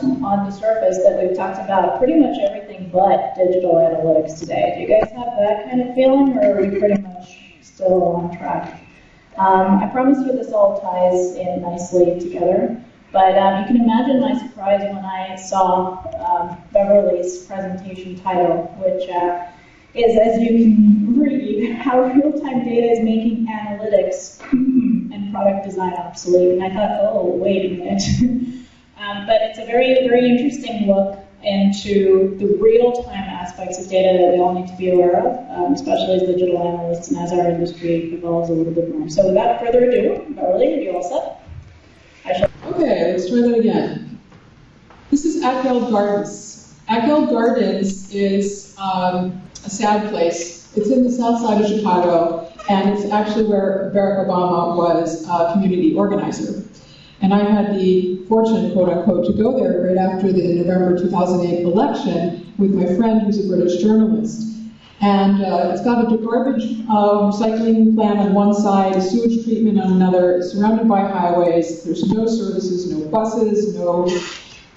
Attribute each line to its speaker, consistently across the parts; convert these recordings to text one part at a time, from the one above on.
Speaker 1: on the surface that we've talked about pretty much everything but digital analytics today. Do you guys have that kind of feeling, or are we pretty much still on track? I promise you this all ties in nicely together, but you can imagine my surprise when I saw Beverly's presentation title, which is, as you can read, how real-time data is making analytics and product design obsolete. And I thought, oh, wait a minute. But it's a very, very interesting look into the real-time aspects of data that we all need to be aware of, especially as digital analysts and as our industry evolves a little bit more. So without further ado, Beverly, are you all set?
Speaker 2: Okay, let's try that again. This is Ackeld Gardens. Ackeld Gardens is a sad place. It's in the south side of Chicago, and it's actually where Barack Obama was a community organizer. And I had the fortune, quote unquote, to go there right after the November 2008 election with my friend who's a British journalist. And it's got a garbage recycling plant on one side, a sewage treatment on another, it's surrounded by highways, there's no services, no buses, no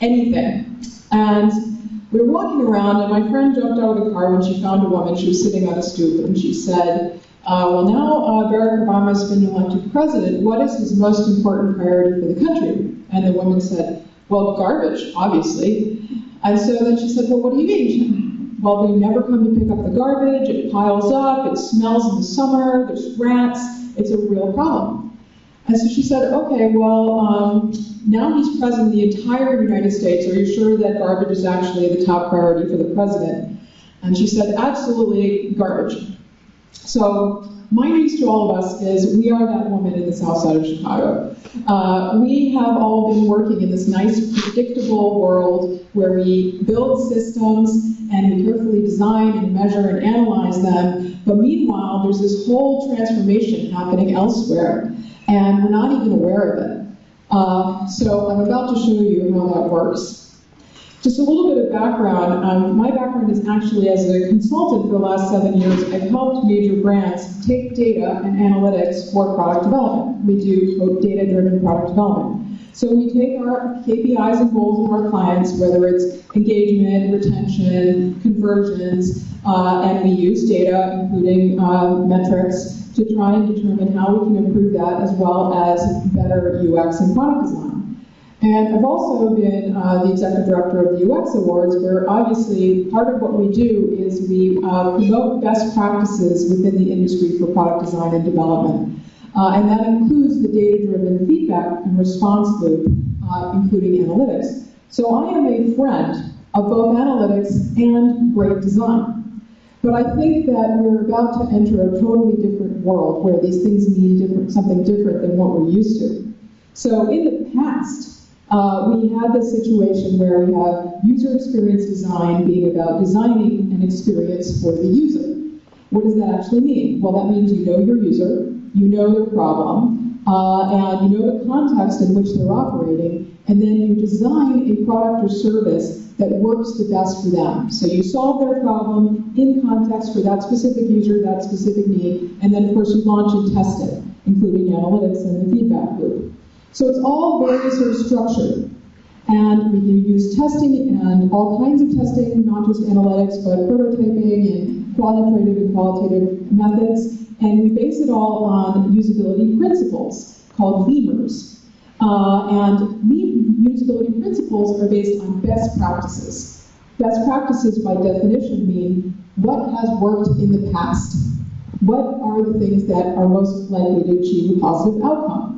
Speaker 2: anything. And we were walking around, and my friend jumped out of the car when she found a woman. She was sitting on a stoop, and she said, well, now Barack Obama's been elected president. What is his most important priority for the country? And the woman said, well, garbage, obviously. And so then she said, well, what do you mean? Well, they never come to pick up the garbage. It piles up. It smells in the summer. There's rats. It's a real problem. And so she said, okay, well, now he's president of the entire United States. Are you sure that garbage is actually the top priority for the president? And she said, absolutely, garbage. So my news to all of us is we are that woman in the south side of Chicago. We have all been working in this nice, predictable world where we build systems and we carefully design and measure and analyze them. But meanwhile, there's this whole transformation happening elsewhere, and we're not even aware of it. So I'm about to show you how that works. Just a little bit of background. My background is actually as a consultant for the last 7 years. I've helped major brands take data and analytics for product development. We do, quote, data-driven product development. So we take our KPIs and goals of our clients, whether it's engagement, retention, conversions, and we use data, including metrics, to try and determine how we can improve that, as well as better UX and product design. And I've also been the executive director of the UX Awards, where obviously part of what we do is we promote best practices within the industry for product design and development. And that includes the data-driven feedback and response loop, including analytics. So I am a friend of both analytics and great design. But I think that we're about to enter a totally different world where these things mean something different than what we're used to. So in the past, we had this situation where we have user experience design being about designing an experience for the user. What does that actually mean? Well, that means you know your user, you know their problem, and you know the context in which they're operating, and then you design a product or service that works the best for them. So you solve their problem in context for that specific user, that specific need, and then of course you launch and test it, including analytics and the feedback loop. So it's all very sort of structured. And we use testing and all kinds of testing, not just analytics, but prototyping and quantitative and qualitative methods. And we base it all on usability principles called lemurs. And usability principles are based on best practices. Best practices, by definition, mean what has worked in the past. What are the things that are most likely to achieve a positive outcome?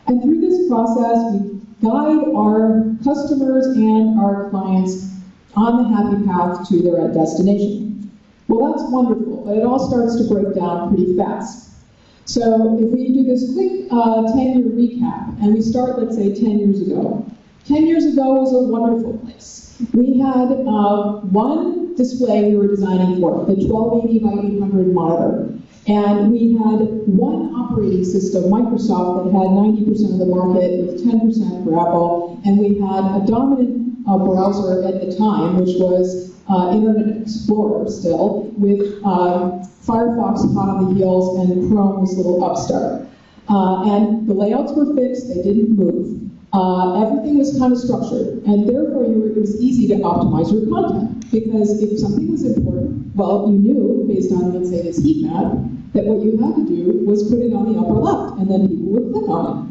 Speaker 2: And through this process, we guide our customers and our clients on the happy path to their destination. Well, that's wonderful, but it all starts to break down pretty fast. So if we do this quick 10-year recap, and we start, let's say, 10 years ago. 10 years ago was a wonderful place. We had one display we were designing for, the 1280 by 800 monitor. And we had one operating system, Microsoft, that had 90% of the market, with 10% for Apple, and we had a dominant browser at the time, which was Internet Explorer still, with Firefox hot on the heels and Chrome was a little upstart. And the layouts were fixed, they didn't move. everything was kind of structured, and therefore it was easy to optimize your content. Because if something was important, well, you knew, based on, let's say, this heat map, that what you had to do was put it on the upper left, and then people would click on it.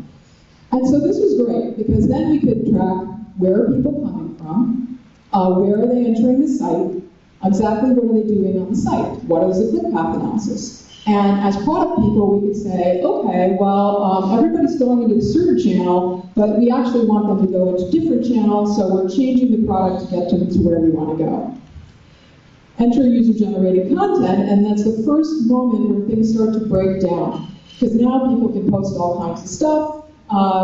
Speaker 2: And so this was great, because then we could track where are people coming from, where are they entering the site, exactly what are they doing on the site, what is the click path analysis. And as product people, we could say, okay, well, everybody's going into a certain channel, but we actually want them to go into different channels, so we're changing the product to get to where we want to go. Enter user-generated content, and that's the first moment where things start to break down. Because now people can post all kinds of stuff.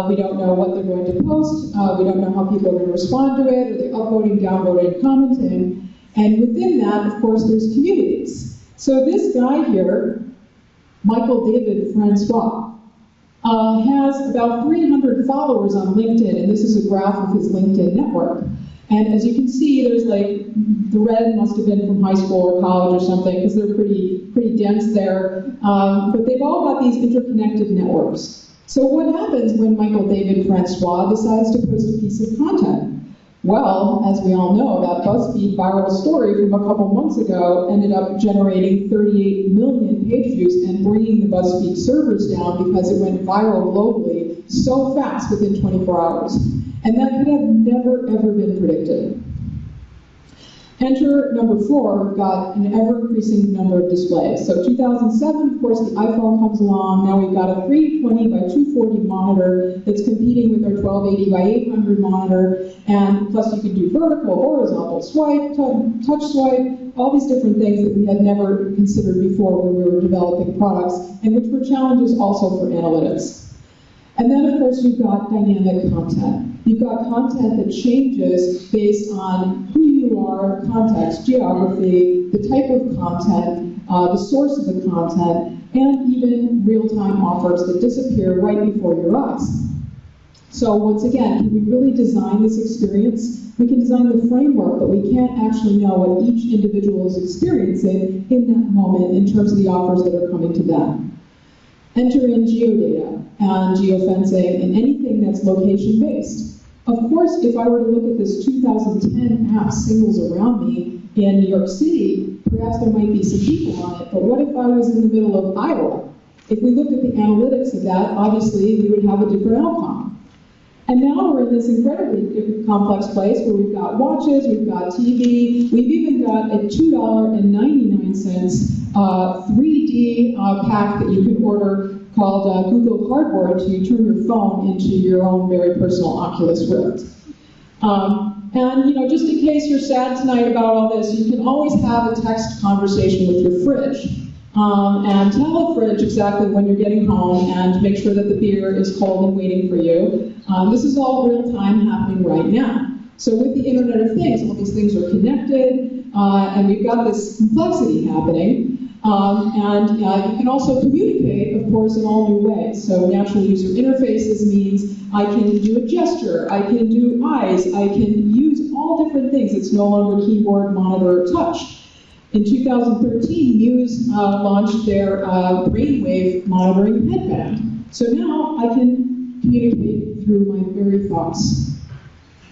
Speaker 2: We don't know what they're going to post. We don't know how people are going to respond to it. Are they upvoting, downvoting, commenting? And within that, of course, there's communities. So this guy here, Michael David Francois, has about 300 followers on LinkedIn, and this is a graph of his LinkedIn network. And as you can see, there's like, the red must have been from high school or college or something, because they're pretty dense there. But they've all got these interconnected networks. So what happens when Michael David Francois decides to post a piece of content? Well, as we all know, that BuzzFeed viral story from a couple months ago ended up generating 38 million page views and bringing the BuzzFeed servers down because it went viral globally so fast within 24 hours. And that could have never, ever been predicted. Enter number 4, we've got an ever-increasing number of displays. So 2007, of course, the iPhone comes along. Now we've got a 320 by 240 monitor that's competing with our 1280 by 800 monitor. And plus you can do vertical, horizontal swipe, touch swipe, all these different things that we had never considered before when we were developing products, and which were challenges also for analytics. And then, of course, you've got dynamic content. You've got content that changes based on who you are, context, geography, the type of content, the source of the content, and even real-time offers that disappear right before your eyes. So once again, can we really design this experience? We can design the framework, but we can't actually know what each individual is experiencing in that moment in terms of the offers that are coming to them. Enter in geodata and geofencing and anything that's location-based. Of course, if I were to look at this 2010 app Singles Around Me in New York City, perhaps there might be some people on it, but what if I was in the middle of Iowa? If we looked at the analytics of that, obviously we would have a different outcome. And now we're in this incredibly complex place where we've got watches, we've got TV, we've even got a $2.99 3D pack that you can order called Google Cardboard to turn your phone into your own very personal Oculus Rift. And just in case you're sad tonight about all this, you can always have a text conversation with your fridge. And tell the fridge exactly when you're getting home and make sure that the beer is cold and waiting for you. This is all real time happening right now. So with the Internet of Things, all these things are connected, and we've got this complexity happening. And you can also communicate, of course, in all new ways. So natural user interfaces means I can do a gesture, I can do eyes, I can use all different things. It's no longer keyboard, monitor, or touch. In 2013, Muse launched their brainwave monitoring headband. So now I can communicate through my very thoughts.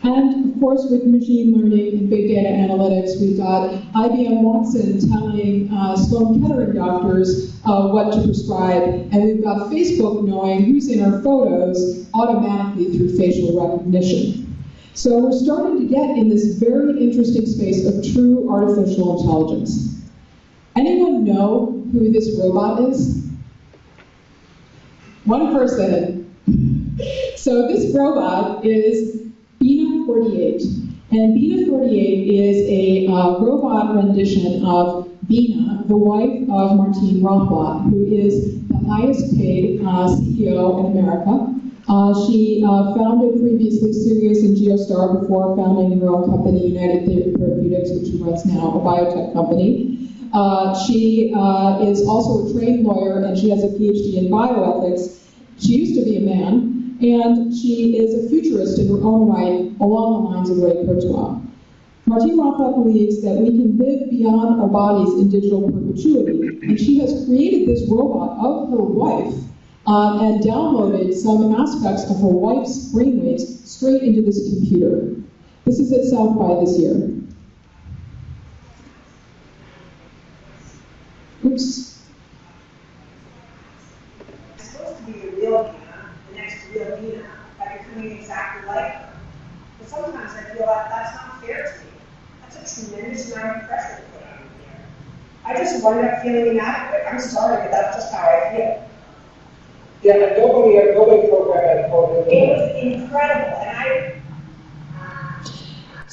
Speaker 2: And of course, with machine learning and big data analytics, we've got IBM Watson telling Sloan Kettering doctors what to prescribe, and we've got Facebook knowing who's in our photos automatically through facial recognition. So we're starting to get in this very interesting space of true artificial intelligence. Anyone know who this robot is? One person. So this robot is Bina 48. And Bina 48 is a robot rendition of Bina, the wife of Martine Rothblatt, who is the highest paid CEO in America. She founded previously Sirius and Geostar before founding her own company, United Therapeutics, which she runs now, a biotech company. She is also a trained lawyer, and she has a PhD in bioethics. She used to be a man, and she is a futurist in her own right, along the lines of Ray Kurzweil. Martine Rothblatt believes that we can live beyond our bodies in digital perpetuity, and she has created this robot of her wife and downloaded some aspects of her wife's brainwaves straight into this computer. This is at South by this year. Oops.
Speaker 3: It's supposed to be a real Dina, the next real Dina, by becoming exactly like her. But sometimes I feel like that's not fair to me. That's a tremendous amount of pressure to put on me here. I just wind up feeling inadequate. I'm sorry, but that's just how I feel.
Speaker 4: Yeah, but nobody programmed that program.
Speaker 3: It was incredible, and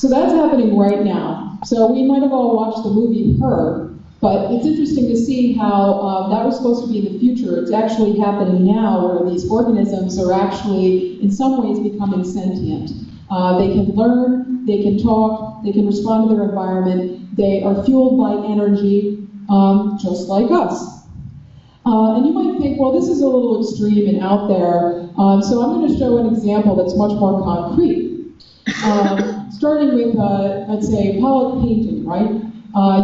Speaker 2: So that's happening right now. So we might have all watched the movie Her, but it's interesting to see how that was supposed to be in the future. It's actually happening now, where these organisms are actually, in some ways, becoming sentient. They can learn, they can talk, they can respond to their environment. They are fueled by energy, just like us. And you might think, well, this is a little extreme and out there, so I'm going to show an example that's much more concrete. Starting with, let's say, Pollock painting, right?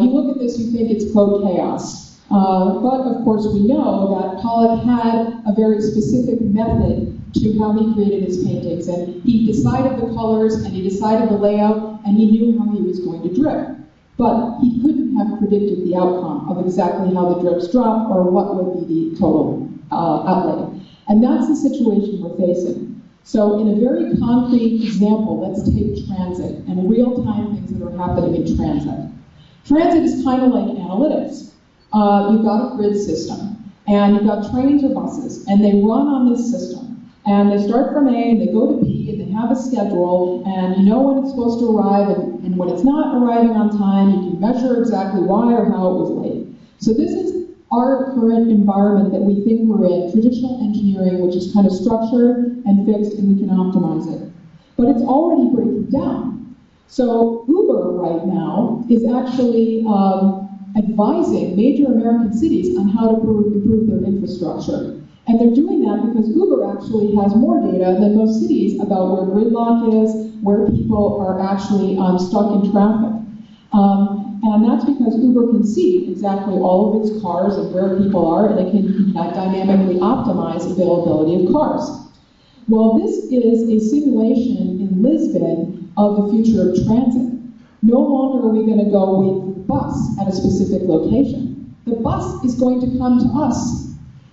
Speaker 2: You look at this, you think it's, quote, chaos. But, of course, we know that Pollock had a very specific method to how he created his paintings. And he decided the colors, and he decided the layout, and he knew how he was going to drip. But he couldn't have predicted the outcome of exactly how the drips drop or what would be the total outlay. And that's the situation we're facing. So in a very concrete example, let's take transit and real-time things that are happening in transit. Transit is kind of like analytics. You've got a grid system, and you've got trains or buses, and they run on this system. And they start from A, and they go to B, and they have a schedule, and you know when it's supposed to arrive, and when it's not arriving on time, you can measure exactly why or how it was late. So this is our current environment that we think we're in, traditional engineering, which is kind of structured and fixed, and we can optimize it. But it's already breaking down. So Uber right now is actually advising major American cities on how to improve their infrastructure. And they're doing that because Uber actually has more data than most cities about where gridlock is, where people are actually stuck in traffic. And that's because Uber can see exactly all of its cars and where people are, and it can dynamically optimize availability of cars. Well, this is a simulation in Lisbon of the future of transit. No longer are we going to go wait for the bus at a specific location. The bus is going to come to us.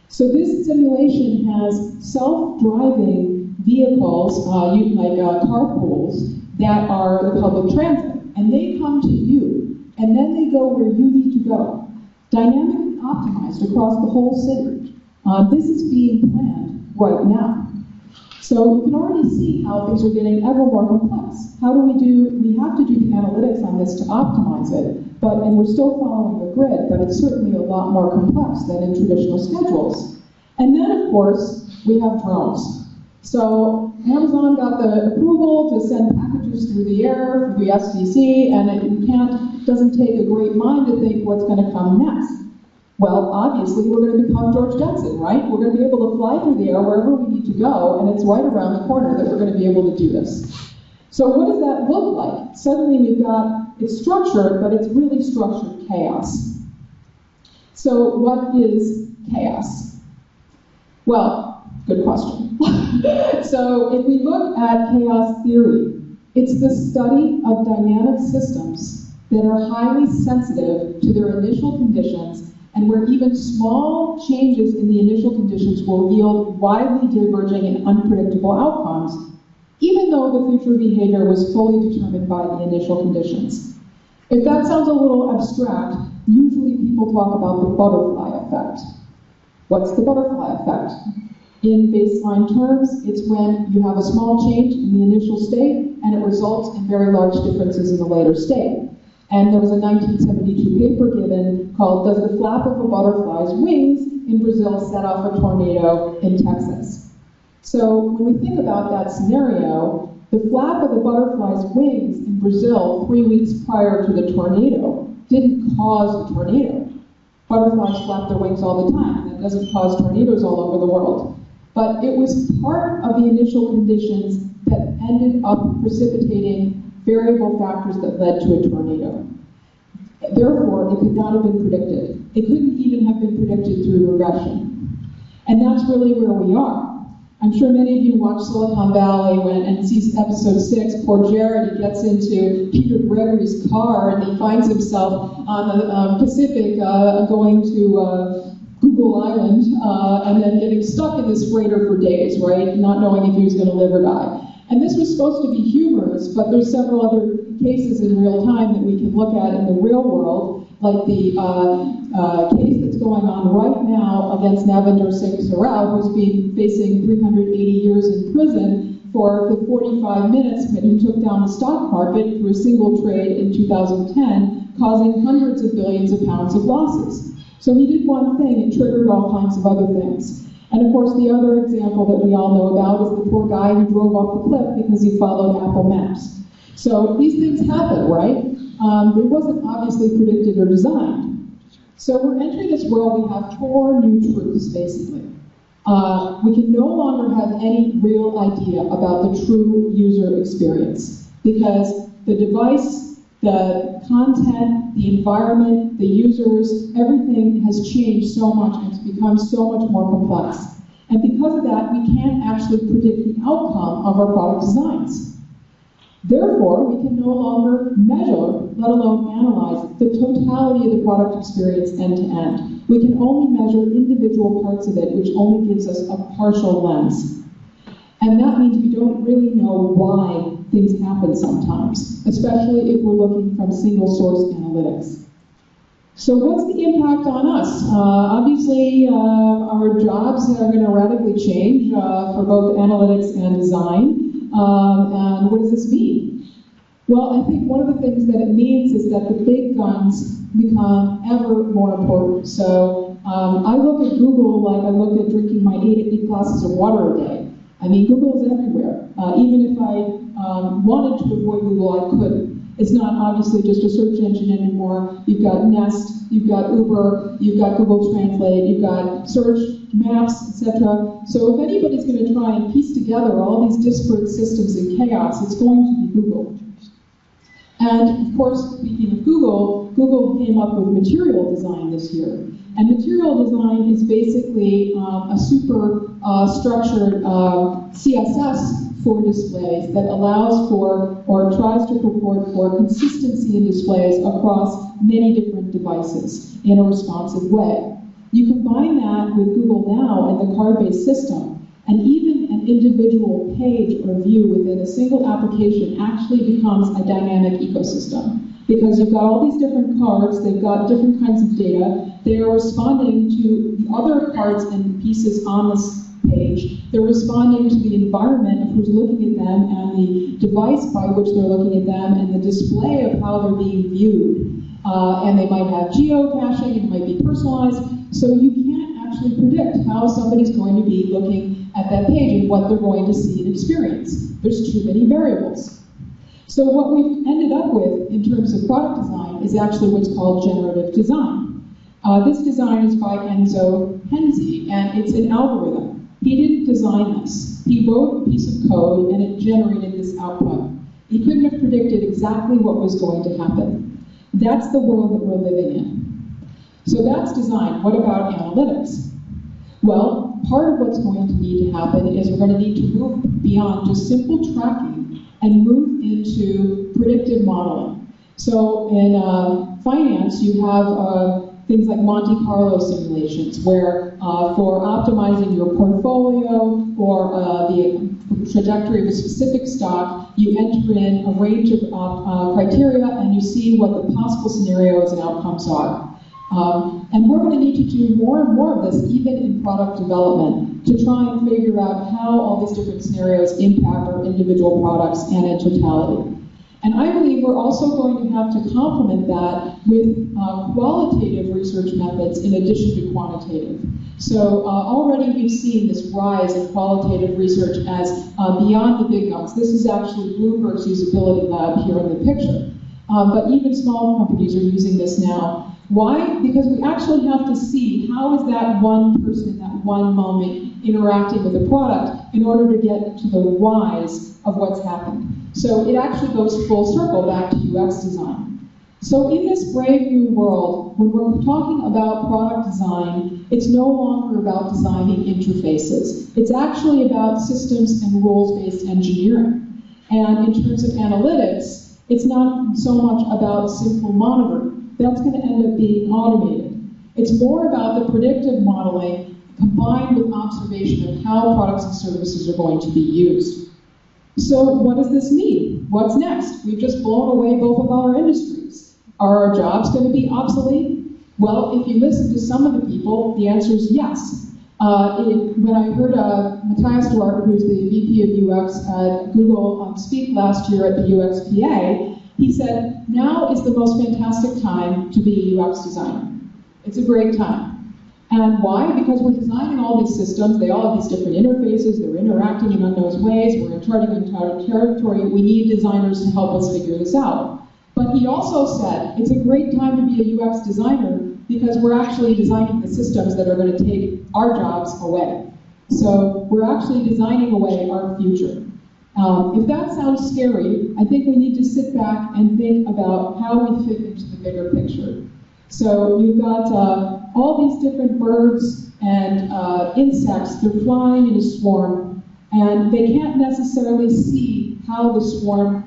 Speaker 2: So this simulation has self-driving vehicles, like carpools, that are the public transit, and they come to you, and then they go where you need to go, dynamically optimized across the whole city. This is being planned right now. So you can already see how things are getting ever more complex. How do we have to do the analytics on this to optimize it, and we're still following the grid, but it's certainly a lot more complex than in traditional schedules. And then, of course, we have drones. So Amazon got the approval to send packages through the air, through the SDC, and it doesn't take a great mind to think what's going to come next. Well, obviously, we're going to become George Jetson, right? We're going to be able to fly through the air wherever we need to go, and it's right around the corner that we're going to be able to do this. So what does that look like? Suddenly it's structured, but it's really structured chaos. So what is chaos? Well, good question. So if we look at chaos theory, it's the study of dynamic systems that are highly sensitive to their initial conditions, and where even small changes in the initial conditions will yield widely diverging and unpredictable outcomes, even though the future behavior was fully determined by the initial conditions. If that sounds a little abstract, usually people talk about the butterfly effect. What's the butterfly effect? In baseline terms, it's when you have a small change in the initial state, and it results in very large differences in the later state. And there was a 1972 paper given called "Does the Flap of a Butterfly's Wings in Brazil Set Off a Tornado in Texas?" So when we think about that scenario, the flap of the butterfly's wings in Brazil 3 weeks prior to the tornado didn't cause the tornado. Butterflies flap their wings all the time, and that doesn't cause tornadoes all over the world. But it was part of the initial conditions that ended up precipitating variable factors that led to a tornado. Therefore, it could not have been predicted. It couldn't even have been predicted through regression. And that's really where we are. I'm sure many of you watch Silicon Valley and see episode 6. Poor Jared, he gets into Peter Gregory's car and he finds himself on the Pacific going to Google Island and then getting stuck in this freighter for days, right? Not knowing if he was going to live or die. And this was supposed to be humorous, but there's several other cases in real time that we can look at in the real world, like the case that's going on right now against Navinder Singh Sarao, who's been facing 380 years in prison for the 45 minutes that he took down the stock market through a single trade in 2010, causing hundreds of billions of pounds of losses. So he did one thing, it triggered all kinds of other things. And of course, the other example that we all know about is the poor guy who drove off the cliff because he followed Apple Maps. So these things happen, right? It wasn't obviously predicted or designed. So we're entering this world, we have 4 new truths, basically. We can no longer have any real idea about the true user experience because the device, the content, the environment, the users, everything has changed so much and it's become so much more complex. And because of that, we can't actually predict the outcome of our product designs. Therefore, we can no longer measure, let alone analyze, the totality of the product experience end to end. We can only measure individual parts of it, which only gives us a partial lens. And that means we don't really know why things happen sometimes, especially if we're looking from single source analytics. So what's the impact on us? Obviously, our jobs are going to radically change for both analytics and design. And what does this mean? Well, I think one of the things that it means is that the big guns become ever more important. So I look at Google like I look at drinking my 8 glasses of water a day. I mean, Google is everywhere. Even if I wanted to avoid Google, I couldn't. It's not obviously just a search engine anymore. You've got Nest, you've got Uber, you've got Google Translate, you've got search, maps, etc. So if anybody's going to try and piece together all these disparate systems in chaos, it's going to be Google. And of course, speaking of Google, Google came up with material design this year. And material design is basically a super structured CSS for displays that allows for, or tries to purport for, consistency in displays across many different devices in a responsive way. You combine that with Google Now and the card-based system, and even an individual page or view within a single application actually becomes a dynamic ecosystem. Because you've got all these different cards, they've got different kinds of data, they are responding to the other cards and pieces on this page, they're responding to the environment of who's looking at them and the device by which they're looking at them and the display of how they're being viewed. And they might have geocaching, it might be personalized, so you can't actually predict how somebody's going to be looking at that page and what they're going to see and experience. There's too many variables. So what we've ended up with in terms of product design is actually what's called generative design. This design is by Enzo Henze, and it's an algorithm. He didn't design this. He wrote a piece of code, and it generated this output. He couldn't have predicted exactly what was going to happen. That's the world that we're living in. So that's design. What about analytics? Well, part of what's going to need to happen is we're going to need to move beyond just simple tracking and move into predictive modeling. So in finance, you have things like Monte Carlo simulations, where for optimizing your portfolio or the trajectory of a specific stock, you enter in a range of criteria and you see what the possible scenarios and outcomes are. And we're going to need to do more and more of this, even in product development, to try and figure out how all these different scenarios impact our individual products and in totality. And I believe we're also going to have to complement that with qualitative research methods in addition to quantitative. So already we've seen this rise in qualitative research as beyond the big guns. This is actually Bloomberg's usability lab here in the picture. But even small companies are using this now. Why? Because we actually have to see how is that one person in that one moment interacting with the product in order to get to the whys of what's happened. So it actually goes full circle back to UX design. So in this brave new world, when we're talking about product design, it's no longer about designing interfaces. It's actually about systems and rules-based engineering. And in terms of analytics, it's not so much about simple monitoring. That's going to end up being automated. It's more about the predictive modeling combined with observation of how products and services are going to be used. So what does this mean? What's next? We've just blown away both of our industries. Are our jobs going to be obsolete? Well, if you listen to some of the people, the answer is yes. When I heard Matthias Duarte, who's the VP of UX at Google, speak last year at the UXPA, he said, now is the most fantastic time to be a UX designer. It's a great time. And why? Because we're designing all these systems, they all have these different interfaces, they're interacting in unknown ways, we're charting entire territory, we need designers to help us figure this out. But he also said, it's a great time to be a UX designer because we're actually designing the systems that are going to take our jobs away. So we're actually designing away our future. If that sounds scary, I think we need to sit back and think about how we fit into the bigger picture. So you've got all these different birds and insects, they're flying in a swarm, and they can't necessarily see how the swarm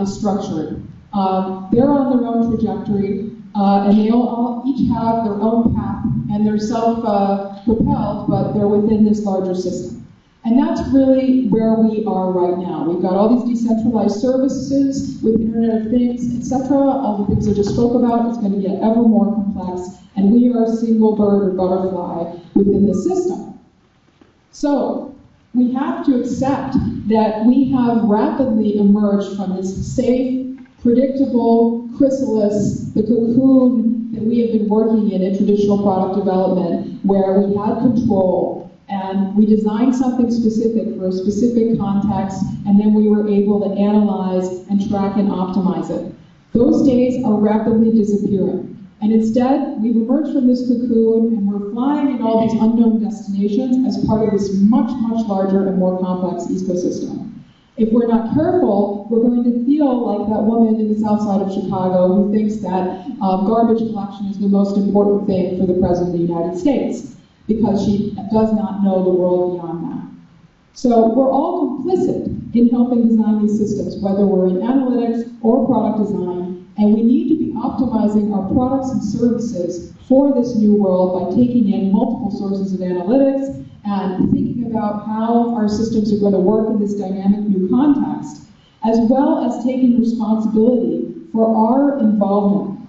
Speaker 2: is structured. They're on their own trajectory, and they all each have their own path, and they're self-propelled, but they're within this larger system. And that's really where we are right now. We've got all these decentralized services with Internet of Things, etc. All the things I just spoke about, it's going to get ever more complex, and we are a single bird or butterfly within the system. So we have to accept that we have rapidly emerged from this safe, predictable chrysalis, the cocoon that we have been working in traditional product development, where we had control, and we designed something specific for a specific context, and then we were able to analyze and track and optimize it. Those days are rapidly disappearing. And instead, we've emerged from this cocoon, and we're flying in all these unknown destinations as part of this much, much larger and more complex ecosystem. If we're not careful, we're going to feel like that woman in the south side of Chicago who thinks that garbage collection is the most important thing for the President of the United States, because she does not know the world beyond that. So we're all complicit in helping design these systems, whether we're in analytics or product design, and we need to be optimizing our products and services for this new world by taking in multiple sources of analytics and thinking about how our systems are going to work in this dynamic new context, as well as taking responsibility for our involvement.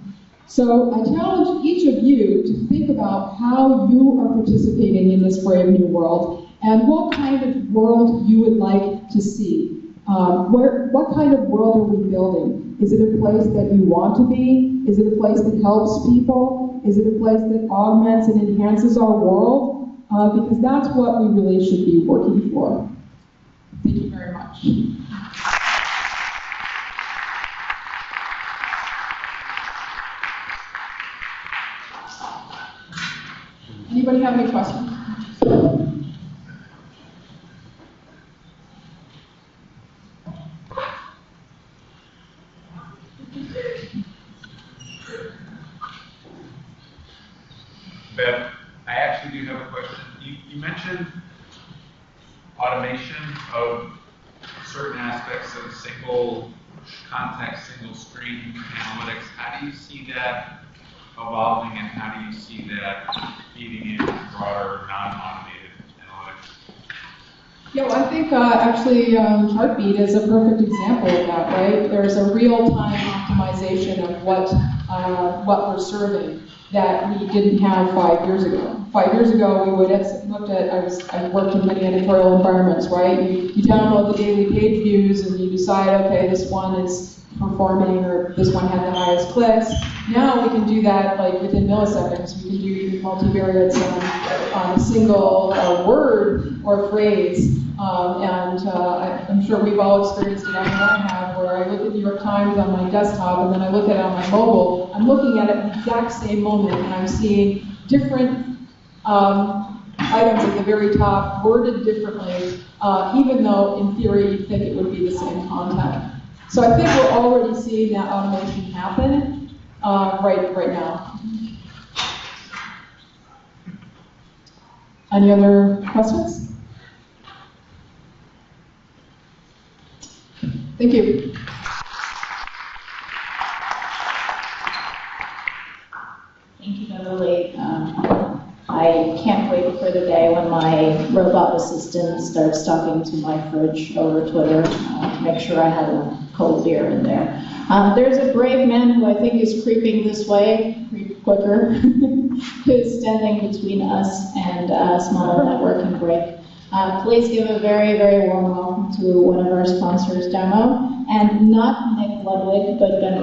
Speaker 2: So I challenge each of you to think about how you are participating in this brave new world and what kind of world you would like to see. What kind of world are we building? Is it a place that you want to be? Is it a place that helps people? Is it a place that augments and enhances our world? Because that's what we really should be working for. Thank you very much. Anybody have any questions?
Speaker 5: Bev, I actually do have a question. You mentioned automation of certain aspects of single context, single screen analytics. How do you see that evolving, and how do you see that feeding into broader non-automated analytics?
Speaker 2: Yeah, well, I think actually Heartbeat is a perfect example of that, right? There's a real-time optimization of what we're serving that we didn't have 5 years ago. 5 years ago, we would have looked at, I worked in many editorial environments, right? You download the daily page views and you decide, okay, this one is performing or this one had the highest clicks. Now we can do that like within milliseconds. We can do even multivariates on a single word or phrase. I'm sure we've all experienced it. I know I have, where I look at New York Times on my desktop and then I look at it on my mobile. I'm looking at it at the exact same moment, and I'm seeing different items at the very top worded differently, even though in theory you'd think it would be the same content. So I think we're already seeing that automation happen. right now. Any other questions? Thank you.
Speaker 1: Thank you, Beverly. I can't wait for the day when my robot assistant starts talking to my fridge over Twitter to make sure I have a cold beer in there. There's a brave man who I think is creeping this way, creep quicker, who's standing between us and a small networking break. Please give a very, very warm welcome to one of our sponsors, Demo, and not Nick Ludwig, but Ben